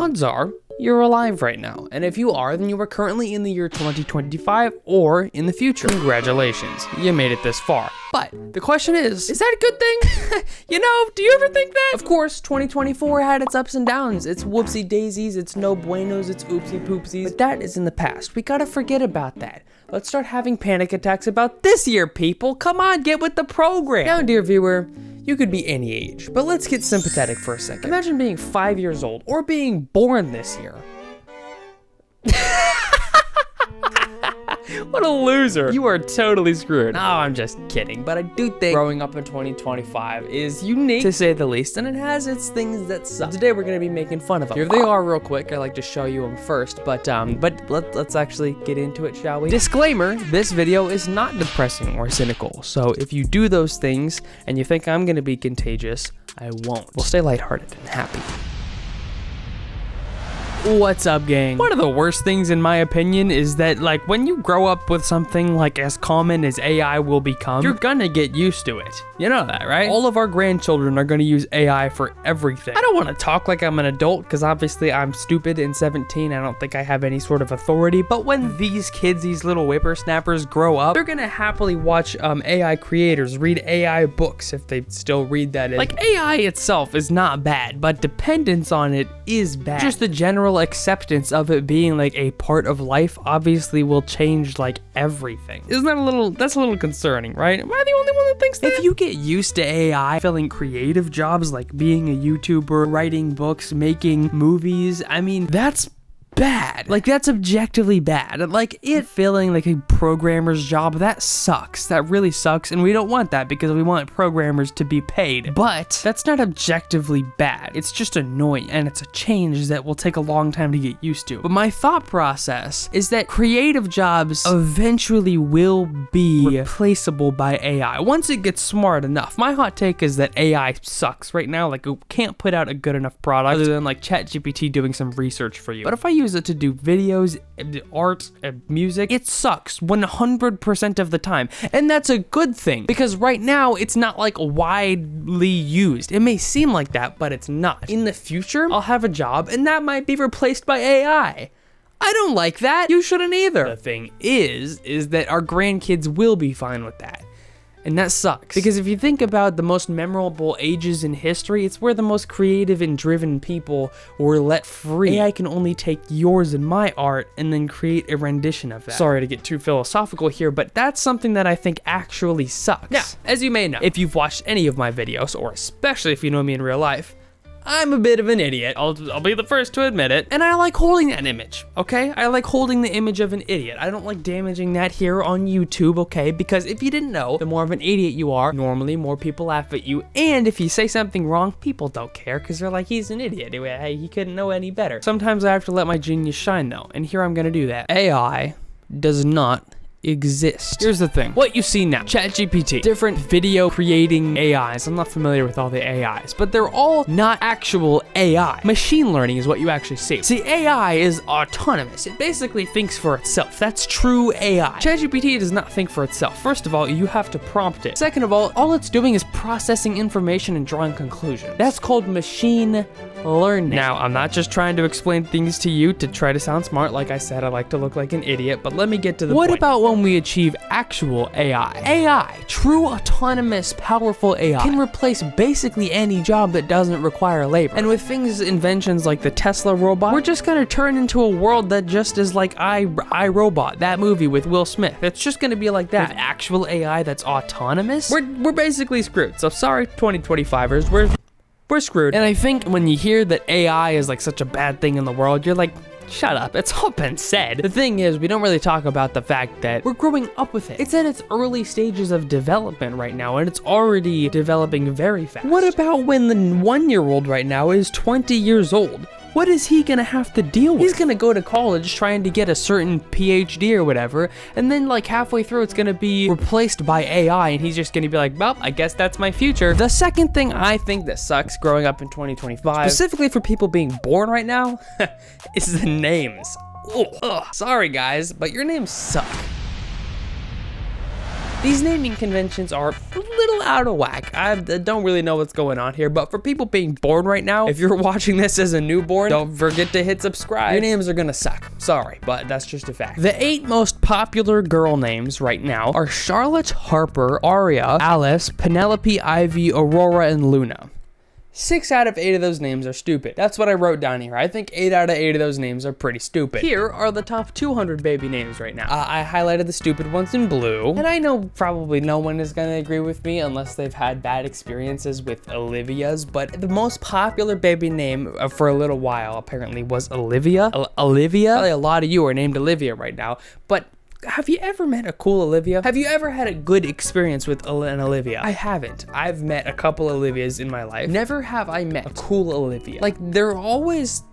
odds are you're alive right now. And if you are, then you are currently in the year 2025 or in the future. Congratulations, you made it this far. But the question is that a good thing? Do you ever think that? Of course, 2024 had its ups and downs. It's whoopsie daisies, it's no buenos, it's oopsie poopsies. But that is in the past. We gotta forget about that. Let's start having panic attacks about this year, people. Come on, get with the program. Now, dear viewer, you could be any age, but let's get sympathetic for a second. Imagine being 5 years old or being born this year. What a loser. You are totally screwed. No, I'm just kidding. But I do think growing up in 2025 is unique, to say the least, and it has its things that suck. Today we're going to be making fun of them. Here they are real quick. I like to show you them first, but let's actually get into it, shall we? Disclaimer, this video is not depressing or cynical. So if you do those things and you think I'm going to be contagious, I won't. We'll stay lighthearted and happy. What's up, gang? One of the worst things in my opinion is that, like, when you grow up with something like as common as AI will become, you're gonna get used to it. You know that, right? All of our grandchildren are gonna use AI for everything. I don't want to talk like I'm an adult because obviously I'm stupid and 17. I don't think I have any sort of authority, but when these kids, these little whippersnappers grow up, they're gonna happily watch AI creators read AI books if they still read that. Like, AI itself is not bad, but dependence on it is bad. Just the general acceptance of it being like a part of life obviously will change like everything. Isn't that that's a little concerning, right? Am I the only one that thinks that? If you get used to AI filling creative jobs like being a YouTuber, writing books, making movies, I mean, that's bad. Like, that's objectively bad. Like, it filling like a programmer's job, that sucks. That really sucks, and we don't want that because we want programmers to be paid. But that's not objectively bad. It's just annoying, and it's a change that will take a long time to get used to. But my thought process is that creative jobs eventually will be replaceable by AI once it gets smart enough. My hot take is that AI sucks right now. Like, it can't put out a good enough product other than like ChatGPT doing some research for you. But if I use it to do videos, art, music, it sucks 100% of the time. And that's a good thing because right now it's not like widely used. It may seem like that, but it's not. In the future, I'll have a job and that might be replaced by AI. I don't like that. You shouldn't either. The thing is that our grandkids will be fine with that. And that sucks. Because if you think about the most memorable ages in history, it's where the most creative and driven people were let free. AI can only take yours and my art and then create a rendition of that. Sorry to get too philosophical here, but that's something that I think actually sucks. Now, as you may know, if you've watched any of my videos, or especially if you know me in real life, I'm a bit of an idiot. I'll be the first to admit it. And I like holding that image, okay? I like holding the image of an idiot. I don't like damaging that here on YouTube, okay? Because if you didn't know, the more of an idiot you are, normally more people laugh at you. And if you say something wrong, people don't care because they're like, he's an idiot. Hey, he couldn't know any better. Sometimes I have to let my genius shine though. And here I'm gonna do that. AI does not exist. Here's the thing. What you see now, ChatGPT, different video creating AIs. I'm not familiar with all the AIs, but they're all not actual AI. Machine learning is what you actually see. See, AI is autonomous. It basically thinks for itself. That's true AI. ChatGPT does not think for itself. First of all, you have to prompt it. Second of all it's doing is processing information and drawing conclusions. That's called machine learning. Now, I'm not just trying to explain things to you to try to sound smart. Like I said, I like to look like an idiot, but let me get to the point. What about when we achieve actual AI? AI, true autonomous, powerful AI, can replace basically any job that doesn't require labor. And with inventions like the Tesla robot, we're just gonna turn into a world that just is like iRobot, that movie with Will Smith. It's just gonna be like that. With actual AI that's autonomous, we're basically screwed. So sorry, 2025ers, we're screwed. And I think when you hear that AI is like such a bad thing in the world, you're like, shut up, it's all been said. The thing is, we don't really talk about the fact that we're growing up with it. It's in its early stages of development right now, and it's already developing very fast. What about when the 1-year-old right now is 20 years old? What is he gonna have to deal with? He's gonna go to college trying to get a certain PhD or whatever, and then like halfway through it's gonna be replaced by AI, and he's just gonna be like, well, I guess that's my future. The second thing I think that sucks growing up in 2025, specifically for people being born right now, is the names. Ugh. Sorry guys, but your names suck. These naming conventions are a little out of whack. I don't really know what's going on here, but for people being born right now, if you're watching this as a newborn, don't forget to hit subscribe. Your names are gonna suck. Sorry, but that's just a fact. The 8 most popular girl names right now are Charlotte, Harper, Aria, Alice, Penelope, Ivy, Aurora, and Luna. 6 out of 8 of those names are stupid. That's what I wrote down here. I think 8 out of 8 of those names are pretty stupid. Here are the top 200 baby names right now. I highlighted the stupid ones in blue, and I know probably no one is gonna agree with me unless they've had bad experiences with Olivia's, but the most popular baby name for a little while apparently was Olivia. Olivia? Probably a lot of you are named Olivia right now, but have you ever met a cool Olivia? Have you ever had a good experience with an Olivia? I haven't. I've met a couple Olivias in my life. Never have I met a cool Olivia. Like, they're always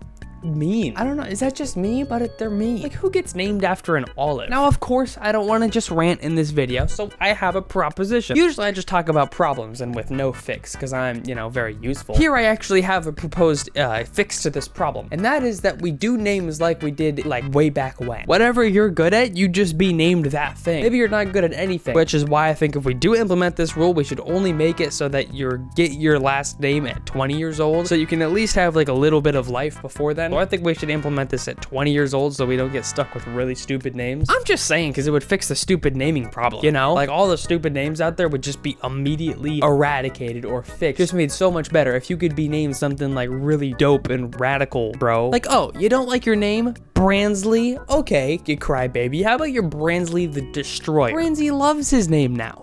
mean. I don't know, is that just me? But they're mean. Like, who gets named after an olive? Now, of course, I don't want to just rant in this video, so I have a proposition. Usually I just talk about problems and with no fix, because I'm, you know, very useful. Here I actually have a proposed fix to this problem, and that is that we do names like we did, like, way back when. Whatever you're good at, you just be named that thing. Maybe you're not good at anything, which is why I think if we do implement this rule, we should only make it so that you get your last name at 20 years old, so you can at least have, like, a little bit of life before then. So I think we should implement this at 20 years old so we don't get stuck with really stupid names. I'm just saying, because it would fix the stupid naming problem, you know? Like, all the stupid names out there would just be immediately eradicated or fixed. Just made so much better if you could be named something like really dope and radical, bro. Like, oh, you don't like your name? Bransley? Okay, you crybaby. How about your Bransley the Destroyer? Bransley loves his name now.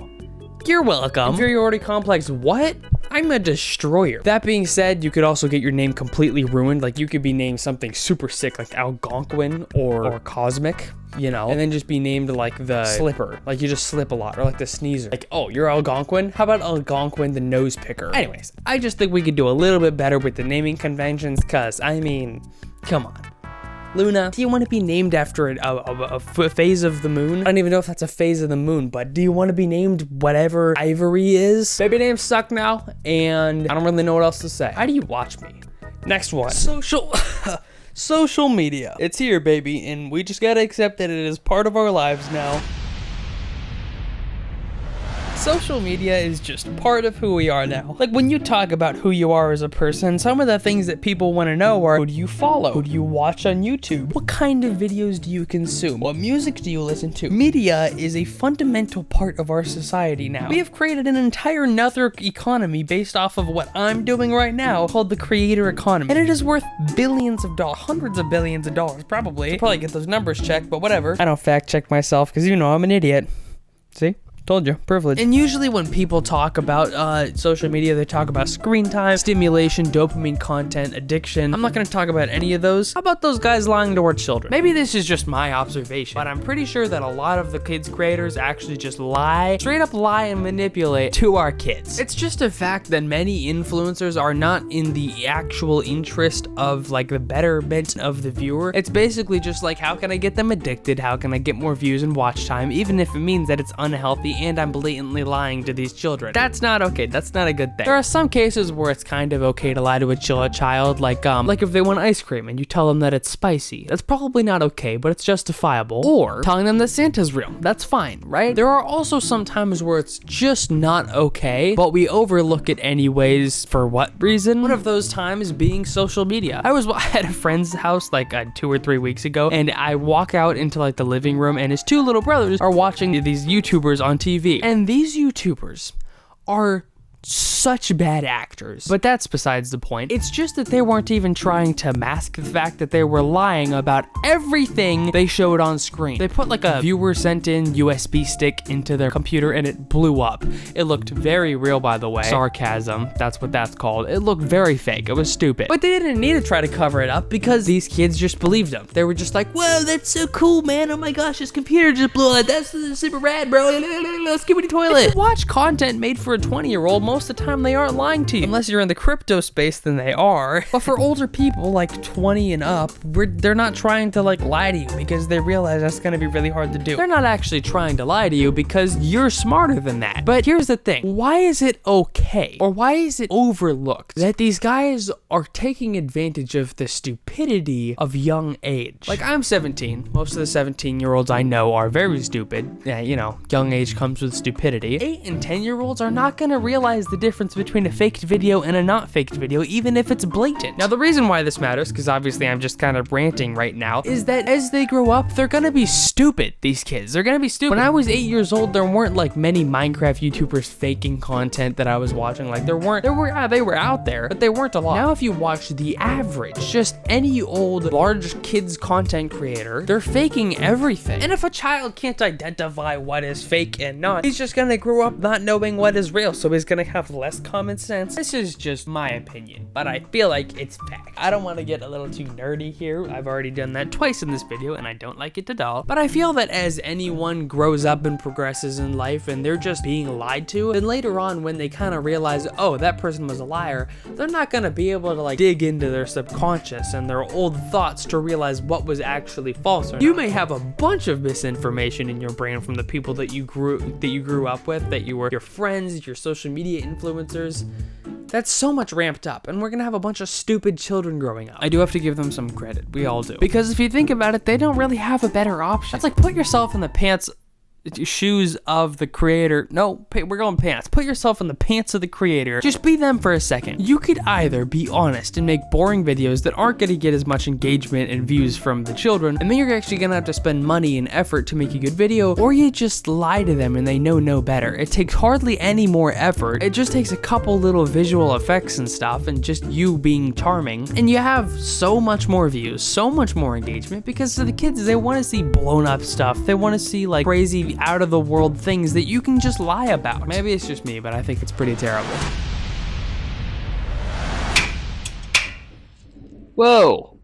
You're welcome. Inferiority complex, what? I'm a destroyer. That being said, you could also get your name completely ruined. Like, you could be named something super sick, like Algonquin or Cosmic, you know, and then just be named like the Slipper. Like, you just slip a lot, or like the Sneezer. Like, oh, you're Algonquin? How about Algonquin the Nose Picker? Anyways, I just think we could do a little bit better with the naming conventions, cause, I mean, come on. Luna, do you want to be named after a phase of the moon? I don't even know if that's a phase of the moon, but do you want to be named whatever Ivory is? Baby names suck now, and I don't really know what else to say. How do you watch me? Next one. Social media. It's here, baby, and we just gotta accept that it is part of our lives now. Social media is just part of who we are now. Like, when you talk about who you are as a person, some of the things that people want to know are, who do you follow? Who do you watch on YouTube? What kind of videos do you consume? What music do you listen to? Media is a fundamental part of our society now. We have created an entire another economy based off of what I'm doing right now called the creator economy. And it is worth billions of dollars, hundreds of billions of dollars, probably. I'll probably get those numbers checked, but whatever. I don't fact check myself because you know I'm an idiot. See? Told you, privilege. And usually when people talk about social media, they talk about screen time, stimulation, dopamine content, addiction. I'm not gonna talk about any of those. How about those guys lying to our children? Maybe this is just my observation, but I'm pretty sure that a lot of the kids creators actually just lie, straight up lie and manipulate to our kids. It's just a fact that many influencers are not in the actual interest of like the betterment of the viewer. It's basically just like, how can I get them addicted? How can I get more views and watch time? Even if it means that it's unhealthy and I'm blatantly lying to these children. That's not okay. That's not a good thing. There are some cases where it's kind of okay to lie to a child, like if they want ice cream and you tell them that it's spicy. That's probably not okay, but it's justifiable. Or telling them that Santa's real. That's fine, right? There are also some times where it's just not okay, but we overlook it anyways. For what reason? One of those times being social media. I was at a friend's house like 2 or 3 weeks ago, and I walk out into like the living room, and his 2 little brothers are watching these YouTubers on TV. And these YouTubers are such bad actors. But that's besides the point. It's just that they weren't even trying to mask the fact that they were lying about everything they showed on screen. They put like a viewer sent in USB stick into their computer and it blew up. It looked very real, by the way. Sarcasm, that's what that's called. It looked very fake. It was stupid. But they didn't need to try to cover it up because these kids just believed them. They were just like, whoa, that's so cool, man. Oh my gosh, this computer just blew up. That's super rad, bro. Let's give me the toilet. If you watch content made for a 20-year-old, most of the time they aren't lying to you. Unless you're in the crypto space, then they are. But for older people like 20 and up, they're not trying to like lie to you because they realize that's gonna be really hard to do. They're not actually trying to lie to you because you're smarter than that. But here's the thing, why is it okay, or why is it overlooked that these guys are taking advantage of the stupidity of young age? Like, I'm 17. Most of the 17-year-olds I know are very stupid. Yeah, you know, young age comes with stupidity. 8 and 10-year-olds are not gonna realize the difference between a faked video and a not faked video, even if it's blatant. Now, the reason why this matters, because obviously I'm just kind of ranting right now, is that as they grow up, they're gonna be stupid, these kids. They're gonna be stupid. When I was 8 years old, there weren't like many Minecraft YouTubers faking content that I was watching. Like, they were out there, but they weren't a lot. Now, if you watch the average, just any old large kids content creator, they're faking everything. And if a child can't identify what is fake and not, he's just gonna grow up not knowing what is real, so he's gonna have less common sense. This is just my opinion, but I feel like it's fact. I don't want to get a little too nerdy here. I've already done that twice in this video, and I don't like it at all. But I feel that as anyone grows up and progresses in life and they're just being lied to, then later on when they kind of realize, oh, that person was a liar, they're not gonna be able to like dig into their subconscious and their old thoughts to realize what was actually false or not. You may have a bunch of misinformation in your brain from the people that you grew up with, that you were your friends, your social media influencers. That's so much ramped up, and we're gonna have a bunch of stupid children growing up. I do have to give them some credit. We all do. Because if you think about it, they don't really have a better option. It's like, put yourself in the shoes of the creator. No, we're going pants. Put yourself in the pants of the creator. Just be them for a second. You could either be honest and make boring videos that aren't going to get as much engagement and views from the children, and then you're actually going to have to spend money and effort to make a good video, or you just lie to them and they know no better. It takes hardly any more effort. It just takes a couple little visual effects and stuff, and just you being charming, and you have so much more views, so much more engagement, because the kids, they want to see blown up stuff. They want to see like crazy out of the world things that you can just lie about. Maybe it's just me, but I think it's pretty terrible. Whoa.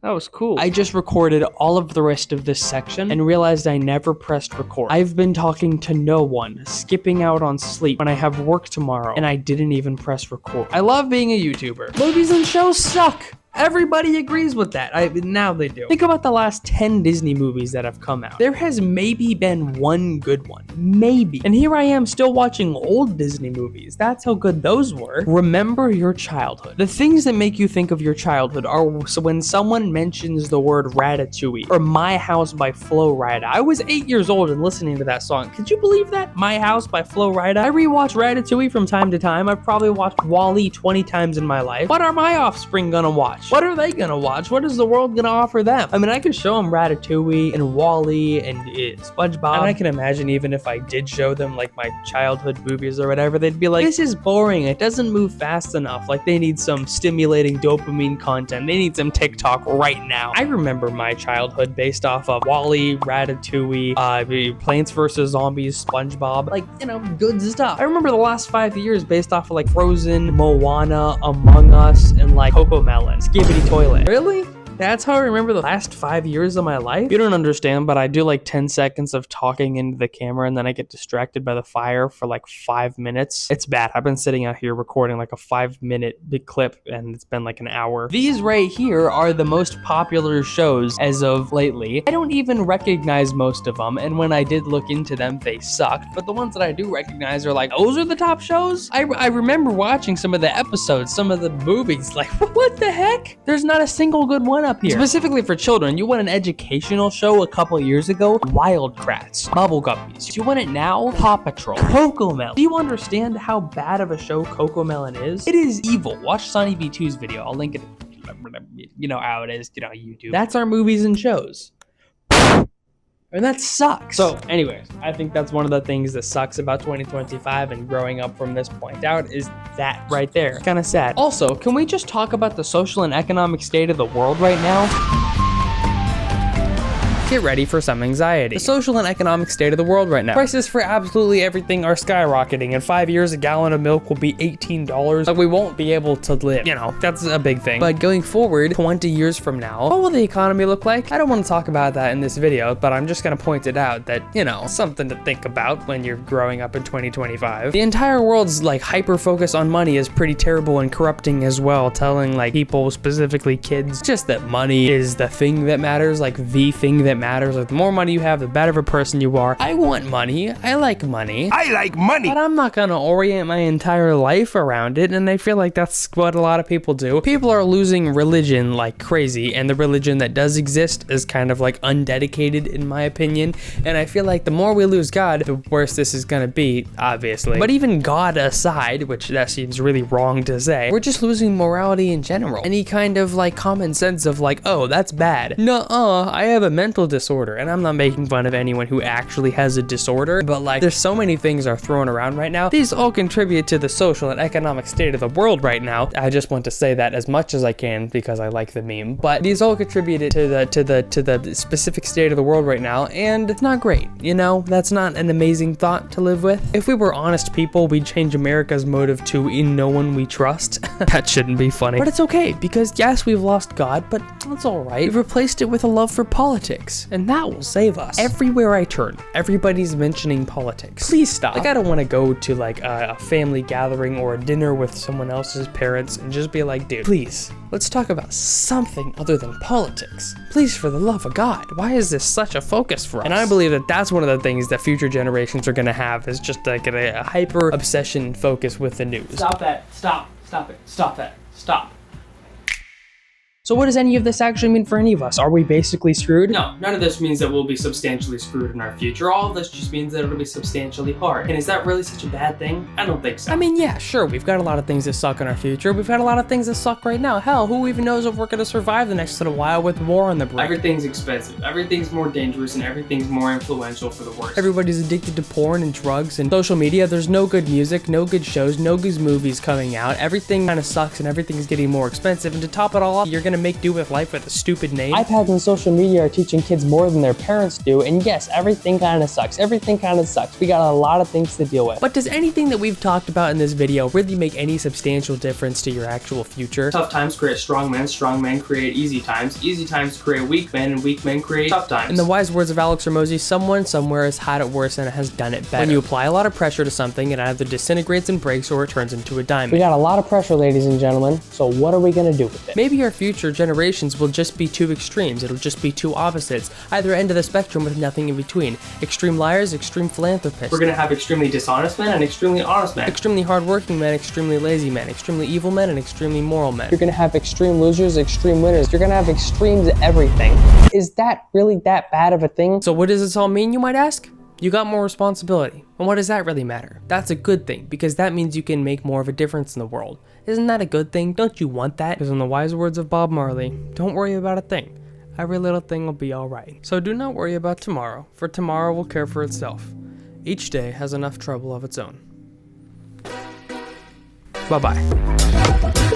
That was cool. I just recorded all of the rest of this section and realized I never pressed record. I've been talking to no one, skipping out on sleep when I have work tomorrow, and I didn't even press record. I love being a YouTuber. Movies and shows suck. Everybody agrees with that. Now they do. Think about the last 10 Disney movies that have come out. There has maybe been one good one. Maybe. And here I am still watching old Disney movies. That's how good those were. Remember your childhood. The things that make you think of your childhood are so when someone mentions the word Ratatouille or My House by Flo Rida. I was 8 years old and listening to that song. Could you believe that? My House by Flo Rida. I rewatch Ratatouille from time to time. I've probably watched WALL-E 20 times in my life. What are my offspring gonna watch? What are they gonna watch? What is the world gonna offer them? I mean, I could show them Ratatouille and WALL-E and SpongeBob, and I can imagine even if I did show them like my childhood movies or whatever, they'd be like, this is boring, it doesn't move fast enough. Like, they need some stimulating dopamine content. They need some TikTok right now. I remember my childhood based off of WALL-E, Ratatouille, Plants vs. Zombies, SpongeBob, like, you know, good stuff. I remember the last 5 years based off of like Frozen, Moana, Among Us, and like CoComelon, Skibidi Toilet. Really? That's how I remember the last 5 years of my life? You don't understand, but I do like 10 seconds of talking into the camera and then I get distracted by the fire for like 5 minutes. It's bad. I've been sitting out here recording like a 5-minute big clip and it's been like an hour. These right here are the most popular shows as of lately. I don't even recognize most of them, and when I did look into them, they sucked. But the ones that I do recognize are like, those are the top shows? I remember watching some of the episodes, some of the movies, like, what the heck? There's not a single good one up here. Specifically for children, you want an educational show a couple years ago? Wild Kratts, Bubble Guppies. Do you want it now? Paw Patrol, CoComelon. Do you understand how bad of a show CoComelon is? It is evil. Watch Sonny V2's video. I'll link it. You know how it is, you know, YouTube. That's our movies and shows. And that sucks. So anyways, I think that's one of the things that sucks about 2025 and growing up from this point out is that right there. Kind of sad. Also, can we just talk about the social and economic state of the world right now? get ready for some anxiety. The social and economic state of the world right now. Prices for absolutely everything are skyrocketing. In 5 years, a gallon of milk will be $18. Like, we won't be able to live. You know, that's a big thing. But going forward, 20 years from now, what will the economy look like? I don't want to talk about that in this video, but I'm just gonna point it out that, you know, something to think about when you're growing up in 2025. The entire world's like hyper focus on money is pretty terrible and corrupting as well, telling like people, specifically kids, just that money is the thing that matters, like the thing that matters. Like the more money you have, the better of a person you are. I want money. I like money. I like money. But I'm not gonna orient my entire life around it, and I feel like that's what a lot of people do. People are losing religion like crazy, and the religion that does exist is kind of like undedicated in my opinion, and I feel like the more we lose God, the worse this is gonna be, obviously. But even God aside, which that seems really wrong to say, we're just losing morality in general. Any kind of like common sense of like, oh, that's bad. Nuh-uh, I have a mental disorder, and I'm not making fun of anyone who actually has a disorder, but like there's so many things are thrown around right now. These all contribute to the social and economic state of the world right now. I just want to say that as much as I can because I like the meme, but these all contributed to the specific state of the world right now, and it's not great. You know, that's not an amazing thought to live with. If we were honest people, we'd change America's motive to in no one we trust. That shouldn't be funny, but it's okay because yes, we've lost God, but that's all right. We've replaced it with a love for politics, and that will save us. Everywhere I turn, everybody's mentioning politics. Please stop. Like, I don't want to go to like a family gathering or a dinner with someone else's parents and just be like, dude, please, let's talk about something other than politics. Please, for the love of God, why is this such a focus for us? And I believe that that's one of the things that future generations are going to have, is just like a hyper obsession focus with the news. Stop that. Stop. Stop it. Stop that. Stop. So what does any of this actually mean for any of us? Are we basically screwed? No, none of this means that we'll be substantially screwed in our future. All of this just means that it'll be substantially hard. And is that really such a bad thing? I don't think so. I mean, yeah, sure, we've got a lot of things that suck in our future. We've got a lot of things that suck right now. Hell, who even knows if we're gonna survive the next little while with war on the brink? Everything's expensive. Everything's more dangerous, and everything's more influential for the worse. Everybody's addicted to porn and drugs and social media. There's no good music, no good shows, no good movies coming out. Everything kind of sucks and everything's getting more expensive. And to top it all off, you're gonna make do with life with a stupid name. iPads and social media are teaching kids more than their parents do, and yes, everything kind of sucks. Everything kind of sucks. We got a lot of things to deal with. But does anything that we've talked about in this video really make any substantial difference to your actual future? Tough times create strong men create easy times create weak men, and weak men create tough times. In the wise words of Alex Hormozi, someone somewhere has had it worse and has done it better. When you apply a lot of pressure to something, it either disintegrates and breaks or it turns into a diamond. We got a lot of pressure, ladies and gentlemen, so what are we gonna do with it? Maybe our future generations will just be two extremes. It'll just be two opposites, either end of the spectrum with nothing in between. Extreme liars, extreme philanthropists. We're gonna have extremely dishonest men and extremely honest men. Extremely hardworking men, extremely lazy men, extremely evil men, and extremely moral men. You're gonna have extreme losers, extreme winners. You're gonna have extremes at everything. Is that really that bad of a thing? So what does this all mean, you might ask? You got more responsibility. And what does that really matter? That's a good thing, because that means you can make more of a difference in the world. Isn't that a good thing? Don't you want that? Because in the wise words of Bob Marley, don't worry about a thing. Every little thing will be alright. So do not worry about tomorrow, for tomorrow will care for itself. Each day has enough trouble of its own. Bye-bye.